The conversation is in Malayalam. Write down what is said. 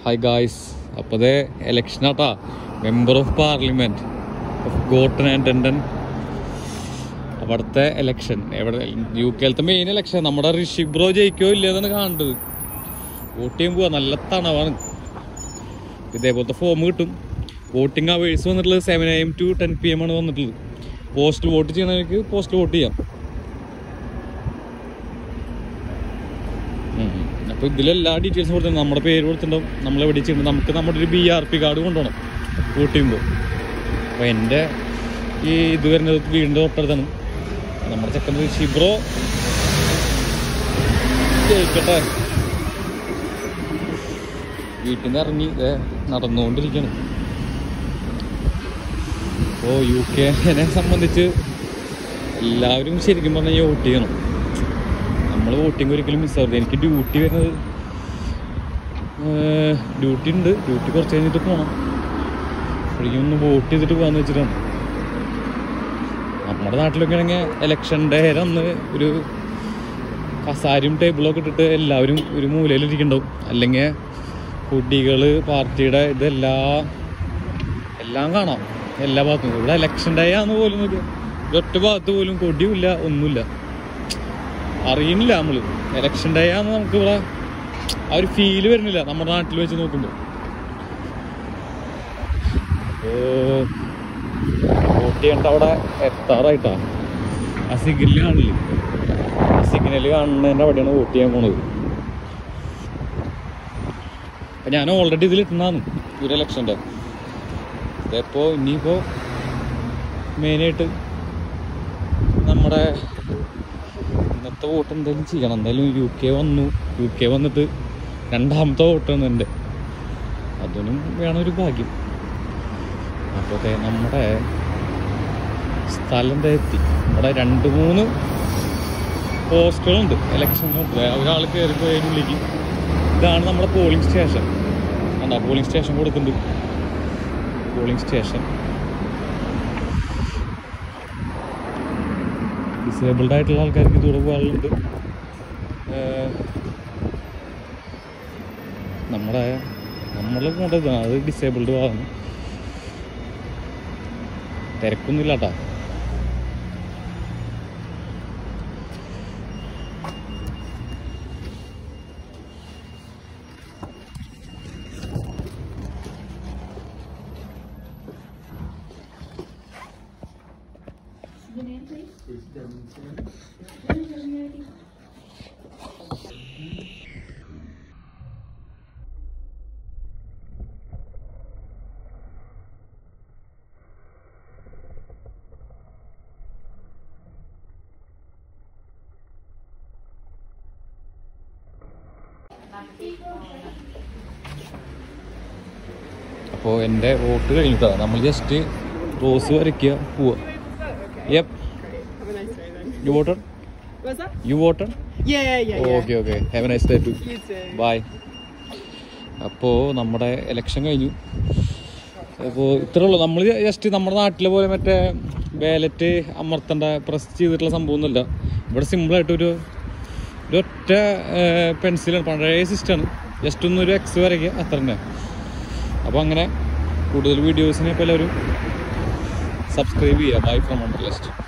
ഹായ് ഗായ്സ്, അപ്പോൾ അതേ ഇലക്ഷനാട്ടാ. Member of parliament of Gorton and Denton. അവിടുത്തെ ഇലക്ഷൻ എവിടെ യു കെയിലത്തെ മെയിൻ ഇലക്ഷൻ. നമ്മുടെ ഋഷി ബ്രോ ജയിക്കോ ഇല്ലെന്നാണ് കാണേണ്ടത്. വോട്ട് ചെയ്യാൻ പോവാ. നല്ല തണവാണ്. ഇതേപോലത്തെ ഫോം കിട്ടും. വോട്ടിംഗ് അവേഴ്സ് വന്നിട്ടുള്ളത് 7 AM to 10 PM ആണ് വന്നിട്ടുള്ളത്. പോസ്റ്റ് വോട്ട് ചെയ്യണവർക്ക് പോസ്റ്റ് വോട്ട് ചെയ്യാം. അപ്പോൾ ഇതിലെല്ലാ ഡീറ്റെയിൽസും കൊടുത്തിട്ടുണ്ട്. നമ്മുടെ പേര് കൊടുത്തിട്ടുണ്ടാവും, നമ്മളെവിടെ ചെയ്യുമ്പോൾ നമുക്ക് നമ്മുടെ ഒരു BRP കാർഡ് കൊണ്ടുപോകണം വോട്ട് ചെയ്യുമ്പോൾ. അപ്പോൾ എൻ്റെ ഈ ഇത് വരുന്നത് വീടിൻ്റെ തൊട്ടടുത്താണ്. നമ്മുടെ ചെക്കൻ ഷിബ്രോ ജയിക്കട്ടെ. വീട്ടിൽ നിന്ന് ഇറങ്ങി നടന്നുകൊണ്ടിരിക്കുകയാണ്. അപ്പോൾ UK സംബന്ധിച്ച് എല്ലാവരും ശരിക്കും പറഞ്ഞാൽ വോട്ട് ചെയ്യണം. നമ്മൾ വോട്ടിംഗ് ഒരിക്കലും മിസ്സാവരുത്. എനിക്ക് ഡ്യൂട്ടി വരുന്നത് ഡ്യൂട്ടി ഉണ്ട്. ഡ്യൂട്ടി കുറച്ച് കഴിഞ്ഞിട്ട് പോകണം. അപ്പോഴേക്കും ഒന്ന് വോട്ട് ചെയ്തിട്ട് പോകാമെന്ന് വെച്ചിട്ടാണ്. നമ്മുടെ നാട്ടിലൊക്കെ ആണെങ്കിൽ ഇലക്ഷൻ ഡേ അന്ന് ഒരു കസാരയും ടേബിളൊക്കെ ഇട്ടിട്ട് എല്ലാവരും ഒരു മൂലയിലിരിക്കുന്നുണ്ടാവും. അല്ലെങ്കിൽ കുട്ടികൾ പാർട്ടിയുടെ എല്ലാം കാണാം എല്ലാ ഭാഗത്തും. ഇവിടെ ഇലക്ഷൻ ഡേ ആണെന്ന് പോലും ഒറ്റ ഭാഗത്ത് പോലും കൊടിയുമില്ല, ഒന്നുമില്ല. അറിയുന്നില്ല നമ്മൾ ഇലക്ഷൻ ഡേ ആണെന്ന് നമുക്ക് ഇവിടെ ആ ഒരു ഫീല് വരുന്നില്ല നമ്മുടെ നാട്ടിൽ വെച്ച് നോക്കുമ്പോൾ. അപ്പോൾ വോട്ട് ചെയ്യേണ്ട അവിടെ എത്താറായിട്ടാണ്. ആ സിഗ്നൽ കാണില്ലേ, ആ സിഗ്നൽ കാണുന്നതിൻ്റെ അവിടെയാണ് വോട്ട് ചെയ്യാൻ പോണത്. അപ്പം ഞാൻ ഓൾറെഡി ഇതിലിട്ടുന്നതാണ് ഒരു ഇലക്ഷൻ്റെ. ഇതിപ്പോൾ ഇനിയിപ്പോൾ മെയിനായിട്ട് നമ്മുടെ ഇന്നത്തെ വോട്ട് എന്തായാലും ചെയ്യണം. എന്തായാലും UK വന്നിട്ട് രണ്ടാമത്തെ വോട്ടാണ് എൻ്റെ. അതിനും വേണം ഒരു ഭാഗ്യം. അപ്പോൾ നമ്മുടെ സ്ഥലം എത്തി. ഇവിടെ 2-3 പോസ്റ്റുകളുണ്ട് ഇലക്ഷനുണ്ട്. ഒരാൾ കയറി പോയതിനുള്ളിലേക്ക്. ഇതാണ് നമ്മുടെ പോളിംഗ് സ്റ്റേഷൻ. എന്താ പോളിംഗ് സ്റ്റേഷൻ കൊടുക്കുന്നുണ്ട്. പോളിംഗ് സ്റ്റേഷൻ ഡിസേബിൾഡ് ആയിട്ടുള്ള ആൾക്കാർക്ക് ഇതൂടെ പോകാറുണ്ട്. നമ്മൾ കൊണ്ടത് അത് ഡിസേബിൾഡ് ഭാഗമാണ്. തിരക്കൊന്നുമില്ല കേട്ടോ. അപ്പോൾ എൻ്റെ വോട്ട് കഴിഞ്ഞിട്ടാണ്. നമ്മൾ ജസ്റ്റ് റോസ് വരയ്ക്കുക, പോവുക. Yep. You voted? What's that? You voted? Yeah. Okay. Have a nice day too. You too. Bye. അപ്പോൾ നമ്മുടെ ഇലക്ഷൻ കഴിഞ്ഞു. അപ്പോൾ ഇത്രേ ഉള്ളൂ. നമ്മൾ ജസ്റ്റ് നമ്മുടെ നാട്ടിലെ പോലെ മറ്റേ ബാലറ്റ് അമർത്തേണ്ട പ്രസ് ചെയ്തിട്ടുള്ള സംഭവമൊന്നുമില്ല. ഇവിടെ സിമ്പിളായിട്ടൊരു ഒറ്റ പെൻസിലാണ്. പഴയ സിസ്റ്റമാണ്. ജസ്റ്റ് ഒന്നൊരു X വരയ്ക്കുക, അത്ര തന്നെ. അപ്പോൾ അങ്ങനെ കൂടുതൽ വീഡിയോസിനെ ഇപ്പോൾ എല്ലാവരും സബ്സ്ക്രൈബ് ചെയ്യുക. Bye from വണ്ടർലസ്റ്റ്.